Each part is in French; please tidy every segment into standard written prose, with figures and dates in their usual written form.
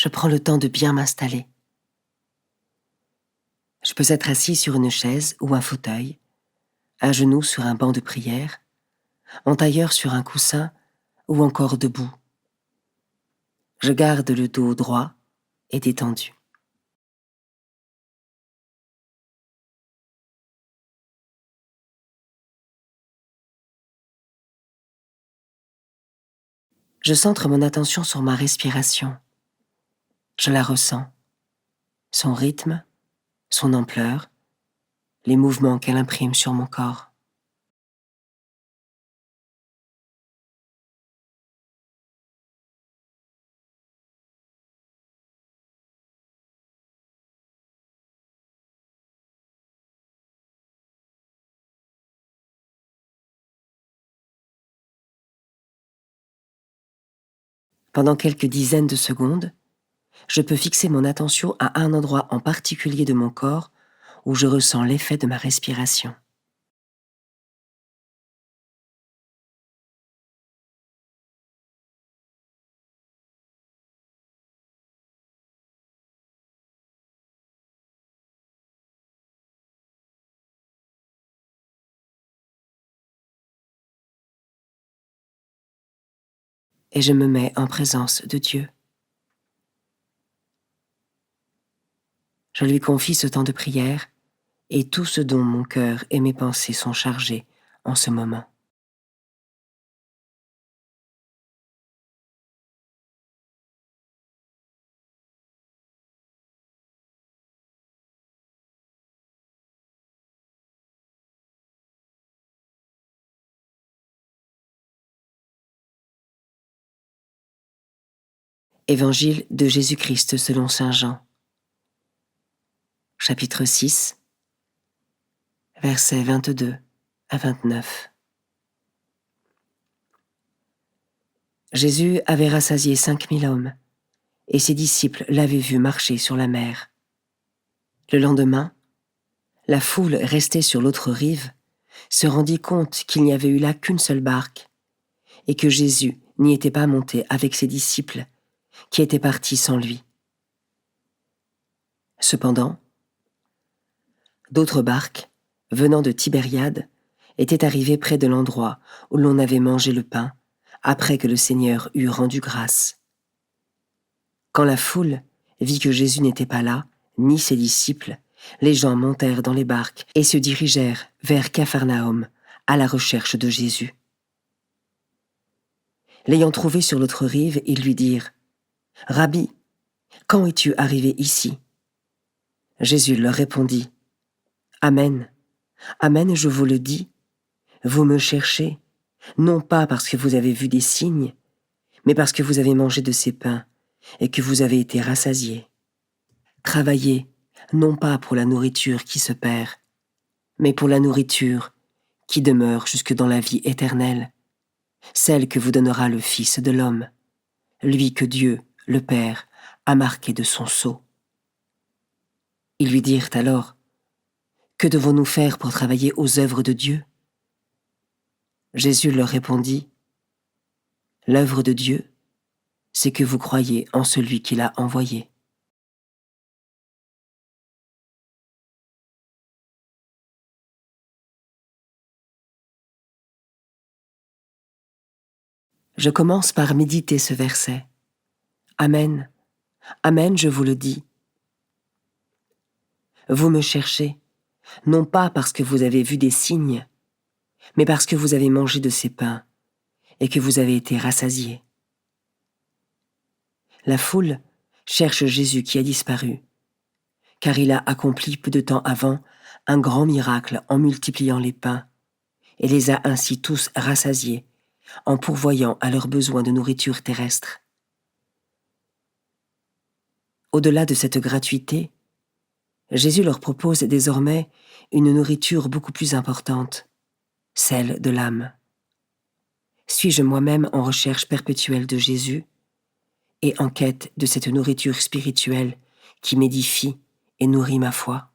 Je prends le temps de bien m'installer. Je peux être assis sur une chaise ou un fauteuil, à genoux sur un banc de prière, en tailleur sur un coussin ou encore debout. Je garde le dos droit et détendu. Je centre mon attention sur ma respiration. Je la ressens, son rythme, son ampleur, les mouvements qu'elle imprime sur mon corps. Pendant quelques dizaines de secondes, je peux fixer mon attention à un endroit en particulier de mon corps où je ressens l'effet de ma respiration. Et je me mets en présence de Dieu. Je lui confie ce temps de prière et tout ce dont mon cœur et mes pensées sont chargés en ce moment. Évangile de Jésus-Christ selon saint Jean, chapitre 6, versets 22 à 29. Jésus avait rassasié 5000 hommes, et ses disciples l'avaient vu marcher sur la mer. Le lendemain, la foule restée sur l'autre rive se rendit compte qu'il n'y avait eu là qu'une seule barque, et que Jésus n'y était pas monté avec ses disciples, qui étaient partis sans lui. Cependant, d'autres barques, venant de Tibériade, étaient arrivées près de l'endroit où l'on avait mangé le pain, après que le Seigneur eut rendu grâce. Quand la foule vit que Jésus n'était pas là, ni ses disciples, les gens montèrent dans les barques et se dirigèrent vers Capharnaüm, à la recherche de Jésus. L'ayant trouvé sur l'autre rive, ils lui dirent : « Rabbi, quand es-tu arrivé ici ?» Jésus leur répondit : « Amen, amen, je vous le dis, vous me cherchez, non pas parce que vous avez vu des signes, mais parce que vous avez mangé de ces pains et que vous avez été rassasiés. Travaillez, non pas pour la nourriture qui se perd, mais pour la nourriture qui demeure jusque dans la vie éternelle, celle que vous donnera le Fils de l'homme, lui que Dieu, le Père, a marqué de son sceau. » Ils lui dirent alors : « Que devons-nous faire pour travailler aux œuvres de Dieu ?» Jésus leur répondit : « L'œuvre de Dieu, c'est que vous croyez en celui qui l'a envoyé. » Je commence par méditer ce verset. Amen, amen, je vous le dis. Vous me cherchez, non pas parce que vous avez vu des signes, mais parce que vous avez mangé de ces pains et que vous avez été rassasiés. La foule cherche Jésus qui a disparu, car il a accompli peu de temps avant un grand miracle en multipliant les pains, et les a ainsi tous rassasiés, en pourvoyant à leurs besoins de nourriture terrestre. Au-delà de cette gratuité, Jésus leur propose désormais une nourriture beaucoup plus importante, celle de l'âme. Suis-je moi-même en recherche perpétuelle de Jésus et en quête de cette nourriture spirituelle qui m'édifie et nourrit ma foi ?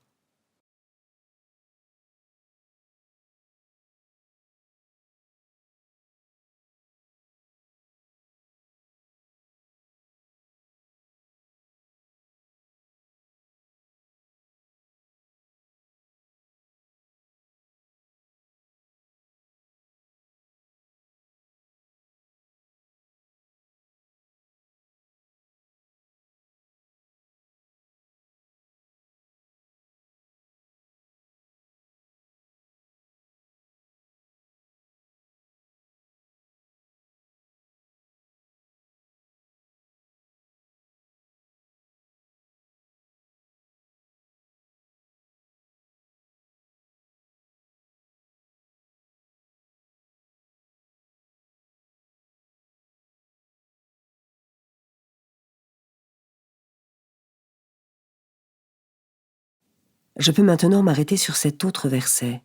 Je peux maintenant m'arrêter sur cet autre verset.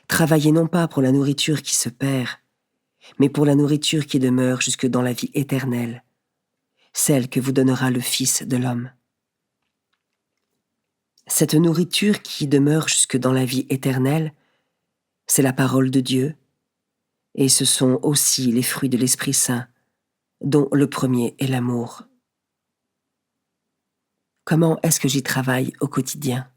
Travaillez non pas pour la nourriture qui se perd, mais pour la nourriture qui demeure jusque dans la vie éternelle, celle que vous donnera le Fils de l'homme. Cette nourriture qui demeure jusque dans la vie éternelle, c'est la parole de Dieu, et ce sont aussi les fruits de l'Esprit Saint, dont le premier est l'amour. Comment est-ce que j'y travaille au quotidien ?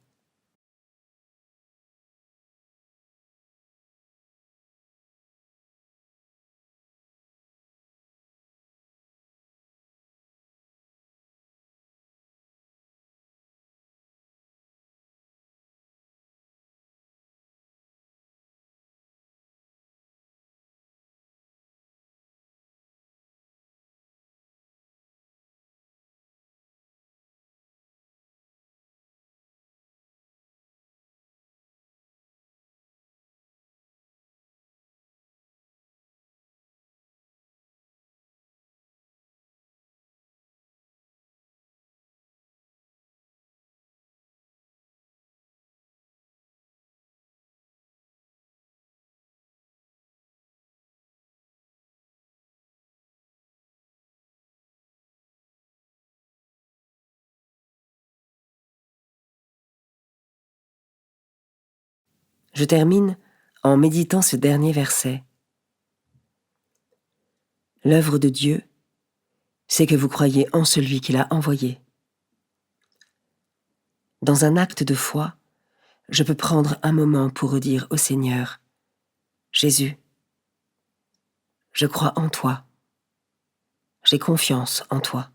Je termine en méditant ce dernier verset. L'œuvre de Dieu, c'est que vous croyez en celui qui l'a envoyé. Dans un acte de foi, je peux prendre un moment pour redire au Seigneur, Jésus, je crois en toi, j'ai confiance en toi.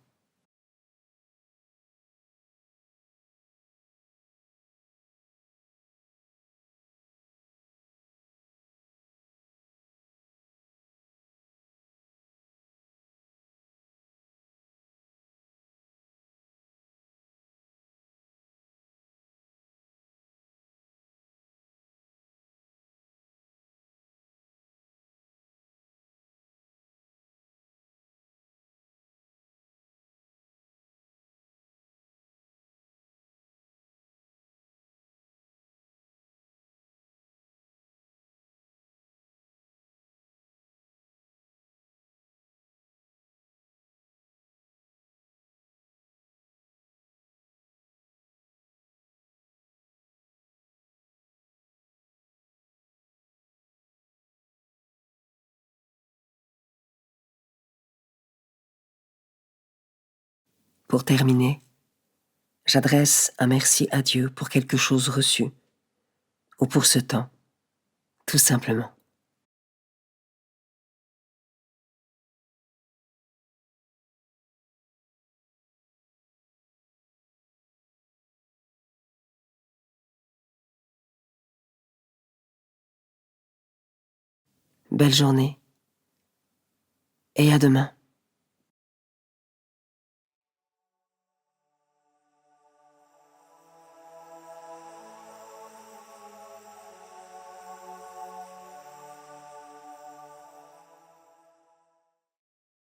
Pour terminer, j'adresse un merci à Dieu pour quelque chose reçu, ou pour ce temps, tout simplement. Belle journée, et à demain.